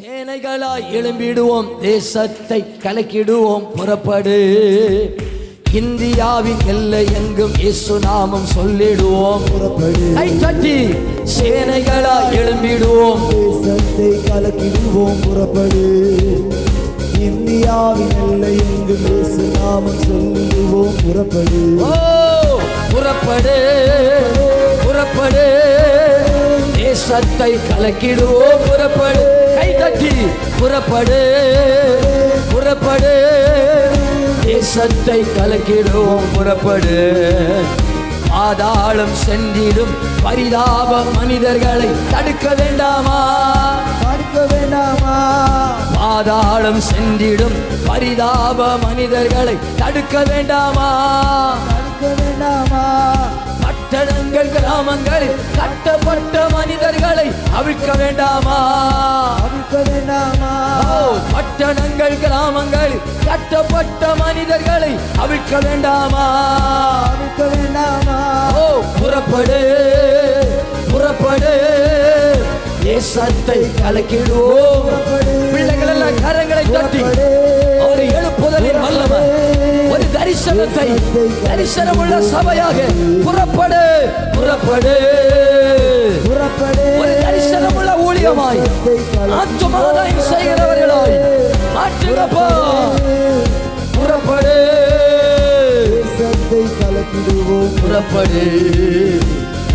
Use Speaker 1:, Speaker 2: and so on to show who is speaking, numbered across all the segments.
Speaker 1: சேனைகளாய் எழும்பிடுவோம், தேசத்தை கலக்கிடுவோம், புறப்படு. இந்தியாவின் எல்லை எங்கும் இயேசு நாமம் சொல்லிடுவோம், புறப்படு. கை தட்டி சேனைகளாய் எழும்பிடுவோம்,
Speaker 2: தேசத்தை கலக்கிடுவோம், புறப்படு. இந்தியாவின் எல்லை எங்கும் இயேசு நாமம் சொல்லிடுவோம், புறப்படு.
Speaker 1: ஓ புறப்படு, புறப்படு. தேசத்தை கலக்கிடுவோம், புறப்படு. கை தட்டி புறப்படு, புறப்படு. தேசத்தை கலக்கிடுவோம், புறப்படு. பாதாளம் சென்றிடும் பரிதாப மனிதர்களை தடுக்க வேண்டாமா,
Speaker 2: தடுக்க வேண்டாமா.
Speaker 1: பாதாளம் சென்றிடும் பரிதாப மனிதர்களை தடுக்க வேண்டாமா,
Speaker 2: தடுக்க வேண்டாமா.
Speaker 1: பட்டணங்கள் கிராமங்களில் கட்டப்பட்ட மனிதர்களை அவிழ்க்க வேண்டாமா,
Speaker 2: அவிழ்க்க வேண்டாமா.
Speaker 1: பட்டணங்கள் கிராமங்களில் கட்டப்பட்ட மனிதர்களை அவிழ்க்க வேண்டாமா,
Speaker 2: அவிழ்க்க வேண்டாமா.
Speaker 1: ஓ புறப்படு, புறப்படு. தேசத்தை கலக்கிடுவோம். பிள்ளைகள் எல்லாம் கரங்களை தட்டி ஒரு எழுப்புதலின் வல்லமை, ஒரு தரிசனத்தை, தரிசனமுள்ள சபையாக புறப்படு, புறப்படு,
Speaker 2: புறப்படு.
Speaker 1: ஒரு தரிசனமுள்ள ஊழியமாய் ஆத்துமாதாயம் செய்கிறவர்களாய் மாற்றுங்கப்பா. புறப்படு,
Speaker 2: தேசத்தை கலக்கிடுவோம்,
Speaker 1: புறப்படு.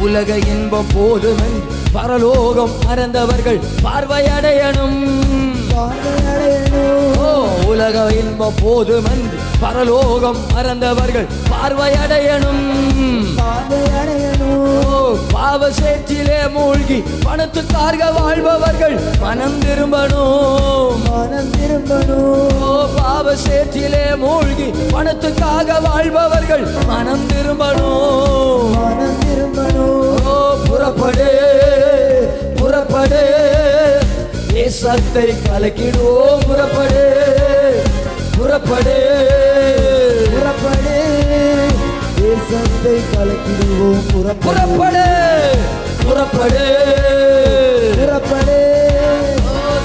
Speaker 1: உலக இன்பம் போதுமென்று பரலோகம் மறந்தவர்கள் பார்வையடையணும், ஓ உலக இன்பம் போதுமென்று பரலோகம் மறந்தவர்கள் பார்வையடையணும். ஓ பாவ சேற்றிலே மூழ்கி பணத்துக்காக வாழ்பவர்கள் மனம் திரும்பணும்,
Speaker 2: மனம் திரும்பணும்.
Speaker 1: ஓ பாவ சேற்றிலே மூழ்கி பணத்துக்காக வாழ்பவர்கள் மனம் திரும்பணும்,
Speaker 2: மனம் திரும்பணும்.
Speaker 1: ஓ புறப்படு, புறப்படு. தேசத்தை கலக்கிடுவோம், புறப்படு, புறப்படு,
Speaker 2: புறப்படு. தேசத்தை கலக்கிடுவோம்,
Speaker 1: புறப்படு, புறப்படு,
Speaker 2: புறப்படு.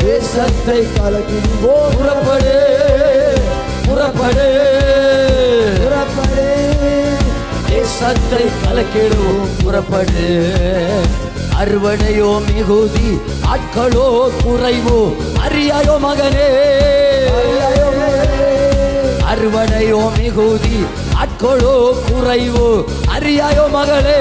Speaker 1: தேசத்தை
Speaker 2: கலக்கிடுவோம்,
Speaker 1: புறப்படு, புறப்படு,
Speaker 2: புறப்படு.
Speaker 1: தேசத்தை கலக்கிடுவோம், புறப்படு. அறுவடையோ மிகுதி, ஆட்களோ குறைவோ, அறியாயோ மகனே. அறுவடையோ மிகுதி, ஆட்களோ குறைவோ, அறியாயோ மகளே.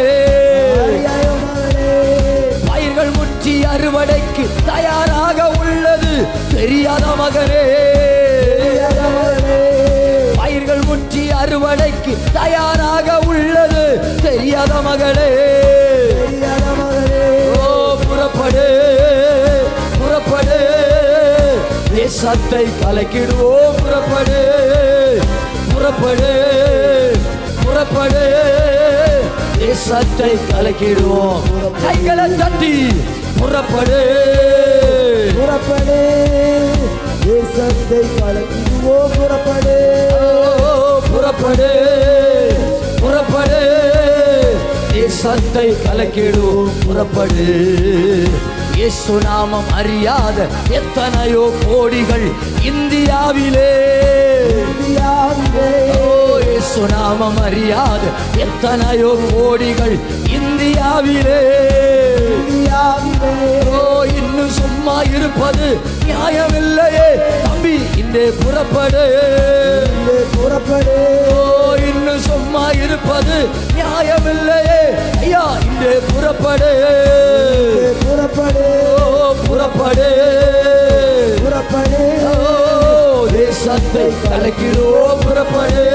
Speaker 1: பயிர்கள் முற்றி அறுவடைக்கு தயாராக உள்ளது தெரியாத மகனே. பயிர்கள் முற்றி அறுவடைக்கு தயாராக உள்ளது தெரியாத மகளே. ஓ புறப்படு, புறப்படு. தேசத்தை கலக்கிடுவோம், புறப்படு, புறப்படு, புறப்படு. தேசத்தை கலக்கிடுவோம். கைகளை தட்டி புறப்படு,
Speaker 2: புறப்படு. தேசத்தை கலக்கிடுவோம், புறப்படு,
Speaker 1: புறப்படு, புறப்படு. தேசத்தை கலக்கிடுவோம், புறப்படு. இயேசு நாமம் அறியாத எத்தனையோ கோடிகள் இந்தியாவிலே, இயேசு நாமம் அறியாத எத்தனையோ கோடிகள் இந்தியாவிலே. ஓ இன்னும் சும்மா இருப்பது நியாயமில்லையே தம்பி, இன்றே புறப்படு,
Speaker 2: புறப்படு.
Speaker 1: ஓ இன்னும் சும்மா இருப்பது நியாயமில்லையே ஐயா, இன்றே புறப்படு,
Speaker 2: புறப்படு,
Speaker 1: ஓ புறப்படு,
Speaker 2: புறப்படு.
Speaker 1: ஓ தேசத்தை கலக்கிடுவோம், புறப்படு,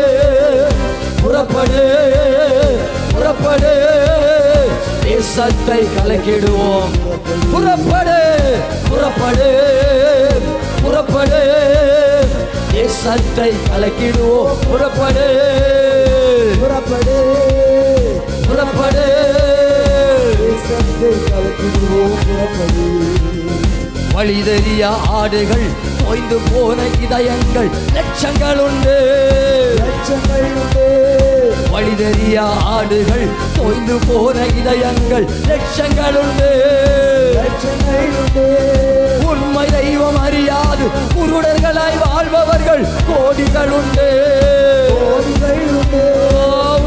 Speaker 1: புறப்படு, புறப்படு. தேசத்தை கலக்கிடுவோம், புறப்படு, புறப்படு, புறப்படு. தேசத்தை கலக்கிடுவோம், புறப்படு,
Speaker 2: புறப்படு,
Speaker 1: புறப்படு.
Speaker 2: தேசத்தை கலக்கிடுவோம், புறப்படு.
Speaker 1: வழி தெரிய ஆடுகள், தோய்ந்து போன இதயங்கள் லட்சங்கள் உண்டு,
Speaker 2: லட்சங்கள் உண்டு.
Speaker 1: வழி தெரிய ஆடுகள், தோய்ந்து போன இதயங்கள் லட்சங்கள் உண்டு.
Speaker 2: லட்சங்கள் உண்டு.
Speaker 1: உண்மை தெய்வ தெய்வம் அறியாது குருடர்களாய் வாழ்பவர்கள் கோடிகள் உண்டு.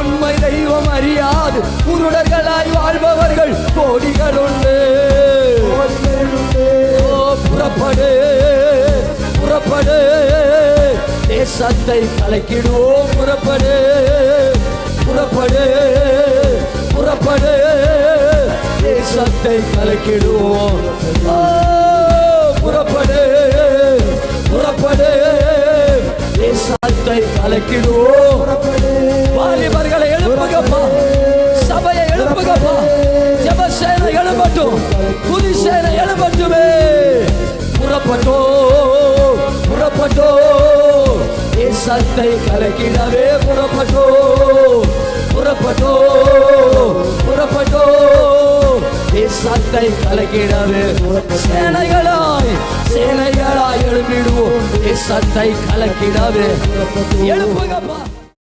Speaker 1: உண்மை தெய்வம் அறியாது குருடர்களாய் வாழ்பவர்கள் கோடிகள் உண்டு. புறப்படு புறப்படு தேசத்தை கலக்கிடுவோம். புறப்படு புறப்படு புறப்படு தேசத்தை கலக்கிடுவோம். புறப்படு புறப்படு தேசத்தை கலக்கிடுவோம். வாலிபர்களை எழுப்புகப்பா, சபையை எழுப்புகப்பா, ஜெபசேனை எழுப்பட்டும், துதிசேனை எழுப்பட்டுமே. புறப்பட்டோ புறப்பட்டோ தேசத்தை கலக்கிடவே. புறப்பட்டோ புறப்பட்டோ புறப்பட்டோ தேசத்தை கலக்கிடவே. சேனைகளாய் சேனைகளாய் எழுப்பிடுவோம். தேசத்தை கலக்கிடவே. எழுப்புகப்பா.